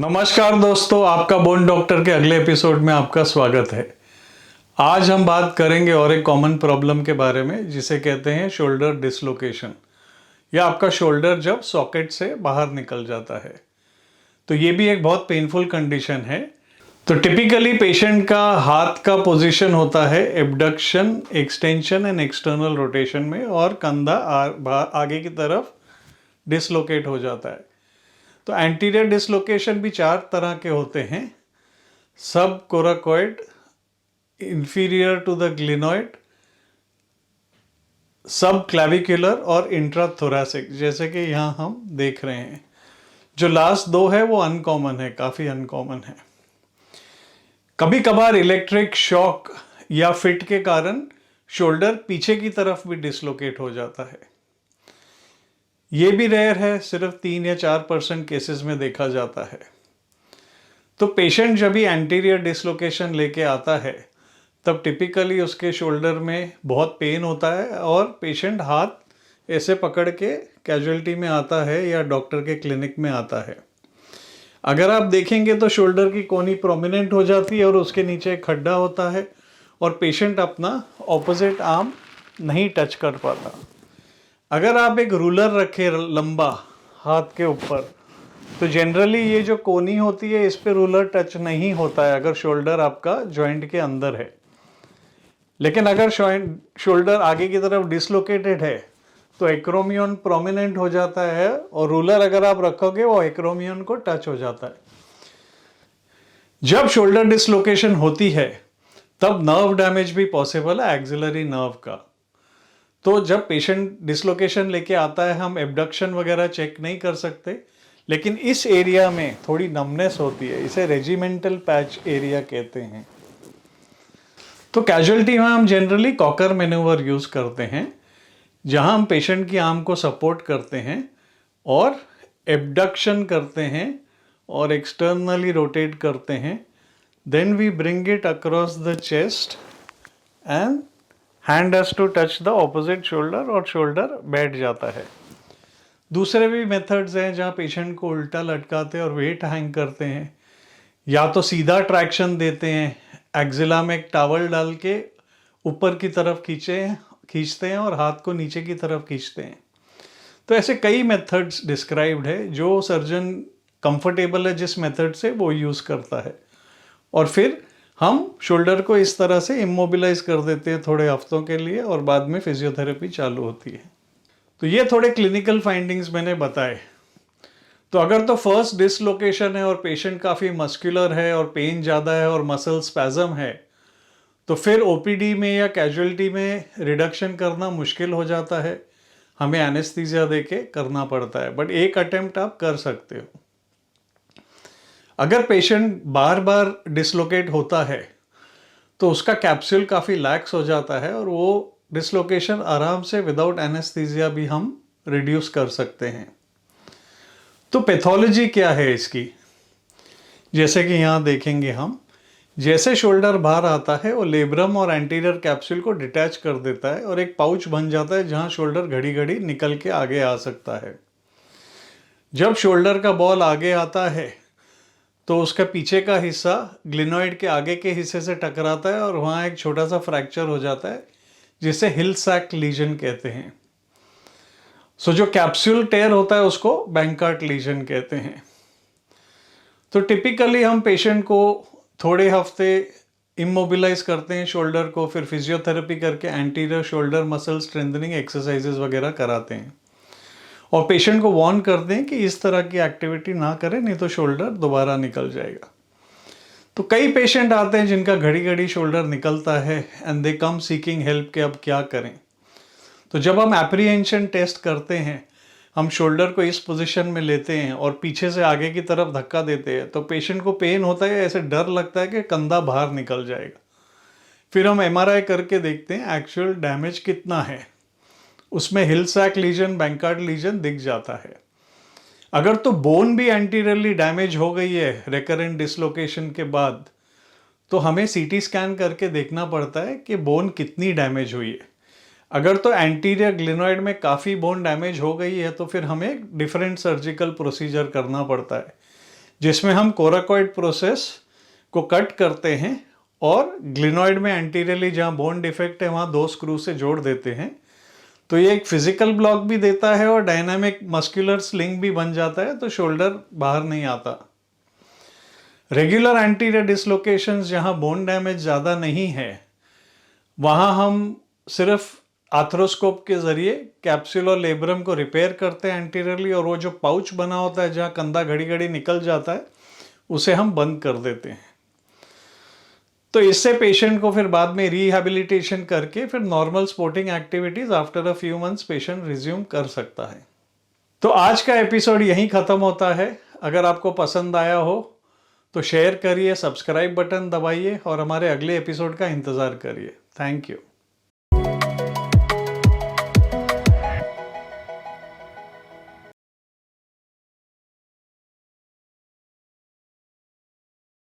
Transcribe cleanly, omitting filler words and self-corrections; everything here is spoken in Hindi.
नमस्कार दोस्तों, आपका बोन डॉक्टर के अगले एपिसोड में आपका स्वागत है। आज हम बात करेंगे और एक कॉमन प्रॉब्लम के बारे में जिसे कहते हैं शोल्डर डिसलोकेशन, या आपका शोल्डर जब सॉकेट से बाहर निकल जाता है। तो ये भी एक बहुत पेनफुल कंडीशन है। तो टिपिकली पेशेंट का हाथ का पोजीशन होता है abduction, extension and external rotation में, और कंधा आगे की तरफ डिसलोकेट हो जाता है। तो एंटीरियर डिसलोकेशन भी 4 तरह के होते हैं: subcoracoid, inferior to the glenoid, subclavicular और इंट्राथोरैसिक, जैसे कि यहाँ हम देख रहे हैं। जो लास्ट 2 है वो अनकॉमन है, काफ़ी अनकॉमन है। कभी कभार इलेक्ट्रिक शॉक या फिट के कारण शोल्डर पीछे की तरफ भी डिसलोकेट हो जाता है। ये भी रेयर है, सिर्फ 3 या 4% केसेस में देखा जाता है। तो पेशेंट जब भी एंटीरियर डिसलोकेशन लेके आता है तब टिपिकली उसके शोल्डर में बहुत पेन होता है और पेशेंट हाथ ऐसे पकड़ के कैजुअलिटी में आता है या डॉक्टर के क्लिनिक में आता है। अगर आप देखेंगे तो शोल्डर की कोनी प्रोमिनेंट हो जाती है और उसके नीचे एक खड्डा होता है और पेशेंट अपना ऑपोजिट आर्म नहीं टच कर पाता। अगर आप एक रूलर रखें लंबा हाथ के ऊपर तो जनरली ये जो कोनी होती है इस पे रूलर टच नहीं होता है अगर शोल्डर आपका जॉइंट के अंदर है। लेकिन अगर शोल्डर आगे की तरफ डिसलोकेटेड है तो एक्रोमियन प्रोमिनेंट हो जाता है और रूलर अगर आप रखोगे वो एक्रोमियन को टच हो जाता है। जब शोल्डर डिसलोकेशन होती है तब नर्व डैमेज भी पॉसिबल है, एक्सिलरी नर्व का। तो जब पेशेंट डिसलोकेशन लेके आता है हम एबडक्शन वगैरह चेक नहीं कर सकते, लेकिन इस एरिया में थोड़ी नमनेस होती है, इसे रेजिमेंटल पैच एरिया कहते हैं। तो कैजुअलिटी में हम जनरली कॉकर मैन्यूवर यूज करते हैं, जहां हम पेशेंट की आर्म को सपोर्ट करते हैं और एबडक्शन करते हैं और एक्सटर्नली रोटेट करते हैं। Then we bring it across the chest and hand has to touch the opposite shoulder और शोल्डर बैठ जाता है। दूसरे भी मेथड्स हैं जहाँ पेशेंट को उल्टा लटकाते हैं और वेट हैंग करते हैं, या तो सीधा ट्रैक्शन देते हैं, एक्जिला में एक टॉवल डाल के ऊपर की तरफ खींचते हैं और हाथ को नीचे की तरफ खींचते हैं। तो ऐसे कई मेथड्स डिस्क्राइब्ड है, जो सर्जन कंफर्टेबल है जिस मेथड से वो यूज़ करता है, और फिर हम शोल्डर को इस तरह से इमोबिलाइज कर देते हैं थोड़े हफ्तों के लिए और बाद में फिजियोथेरेपी चालू होती है। तो ये थोड़े क्लिनिकल फाइंडिंग्स मैंने बताए। तो अगर तो फर्स्ट डिसलोकेशन है और पेशेंट काफ़ी मस्कुलर है और पेन ज़्यादा है और मसल स्पैज़म है, तो फिर ओपीडी में या कैजुअलिटी में रिडक्शन करना मुश्किल हो जाता है, हमें एनेस्थीसिया देके करना पड़ता है, बट एक अटेम्प्ट आप कर सकते हो। अगर पेशेंट बार बार डिसलोकेट होता है तो उसका कैप्सूल काफ़ी लैक्स हो जाता है और वो डिसलोकेशन आराम से विदाउट एनेस्थीसिया भी हम रिड्यूस कर सकते हैं। तो पैथोलॉजी क्या है इसकी, जैसे कि यहाँ देखेंगे हम, जैसे शोल्डर बाहर आता है वो लेब्रम और एंटीरियर कैप्सूल को डिटैच कर देता है और एक पाउच बन जाता है जहाँ शोल्डर घड़ी घड़ी निकल के आगे आ सकता है। जब शोल्डर का बॉल आगे आता है तो उसका पीछे का हिस्सा ग्लिनॉइड के आगे के हिस्से से टकराता है और वहाँ एक छोटा सा फ्रैक्चर हो जाता है जिसे हिल सैक लीजन कहते हैं। सो जो कैप्सूल टेयर होता है उसको बैंकार्ट लीजन कहते हैं। तो टिपिकली हम पेशेंट को थोड़े हफ्ते इमोबिलाइज करते हैं शोल्डर को, फिर फिजियोथेरेपी करके anterior shoulder muscle strengthening exercises वगैरह कराते हैं और पेशेंट को वार्न करते हैं कि इस तरह की एक्टिविटी ना करें, नहीं तो शोल्डर दोबारा निकल जाएगा। तो कई पेशेंट आते हैं जिनका घड़ी घड़ी शोल्डर निकलता है and they come seeking help के अब क्या करें। तो जब हम एप्रीहेंशन टेस्ट करते हैं, हम शोल्डर को इस पोजीशन में लेते हैं और पीछे से आगे की तरफ धक्का देते हैं, तो पेशेंट को पेन होता है, ऐसे डर लगता है कि कंधा बाहर निकल जाएगा। फिर हम एमआरआई करके देखते हैं एक्चुअल डैमेज कितना है, उसमें हिल सैक लीजन, बैंकार्ट लीजन दिख जाता है। अगर तो बोन भी एंटीरियरली डैमेज हो गई है रिकरेंट डिसलोकेशन के बाद, तो हमें सीटी स्कैन करके देखना पड़ता है कि बोन कितनी डैमेज हुई है। अगर तो एंटीरियर ग्लिनॉइड में काफ़ी बोन डैमेज हो गई है तो फिर हमें डिफरेंट सर्जिकल प्रोसीजर करना पड़ता है, जिसमें हम कोराकॉइड प्रोसेस को कट करते हैं और ग्लिनॉइड में एंटीरियरली जहाँ बोन डिफेक्ट है वहाँ 2 स्क्रू से जोड़ देते हैं। तो ये एक फिजिकल ब्लॉक भी देता है और डायनामिक मस्कुलर स्लिंग भी बन जाता है, तो शोल्डर बाहर नहीं आता। रेगुलर एंटीरियर डिसलोकेशंस जहाँ बोन डैमेज ज़्यादा नहीं है वहाँ हम सिर्फ आर्थ्रोस्कोप के ज़रिए कैप्सूल और लेब्रम को रिपेयर करते हैं एंटीरियरली, और वो जो पाउच बना होता है जहाँ कंधा घड़ी घड़ी निकल जाता है उसे हम बंद कर देते हैं। तो इससे पेशेंट को फिर बाद में रिहैबिलिटेशन करके फिर normal sporting activities after a few months patient resume कर सकता है। तो आज का एपिसोड यहीं ख़त्म होता है। अगर आपको पसंद आया हो तो शेयर करिए, सब्सक्राइब बटन दबाइए और हमारे अगले एपिसोड का इंतज़ार करिए। Thank you.